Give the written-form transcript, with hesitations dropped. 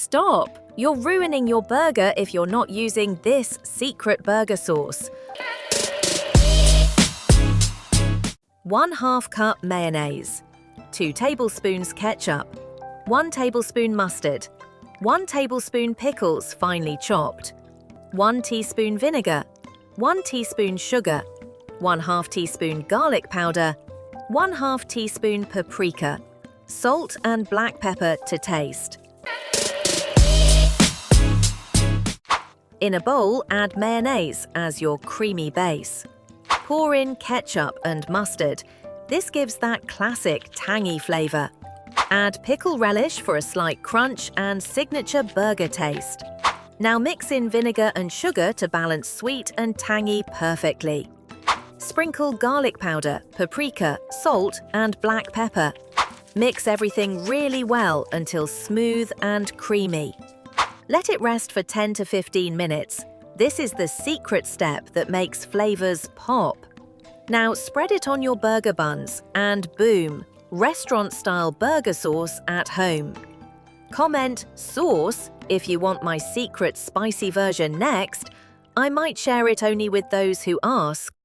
Stop! You're ruining your burger if you're not using this secret burger sauce. 1/2 cup mayonnaise, 2 tablespoons ketchup, 1 tablespoon mustard, 1 tablespoon pickles finely chopped, 1 teaspoon vinegar, 1 teaspoon sugar, 1/2 teaspoon garlic powder, 1/2 teaspoon paprika, salt and black pepper to taste. In a bowl, add mayonnaise as your creamy base. Pour in ketchup and mustard. This gives that classic tangy flavor. Add pickle relish for a slight crunch and signature burger taste. Now mix in vinegar and sugar to balance sweet and tangy perfectly. Sprinkle garlic powder, paprika, salt, and black pepper. Mix everything really well until smooth and creamy. Let it rest for 10 to 15 minutes. This is the secret step that makes flavors pop. Now spread it on your burger buns and boom, restaurant-style burger sauce at home. Comment "sauce" if you want my secret spicy version next. I might share it only with those who ask.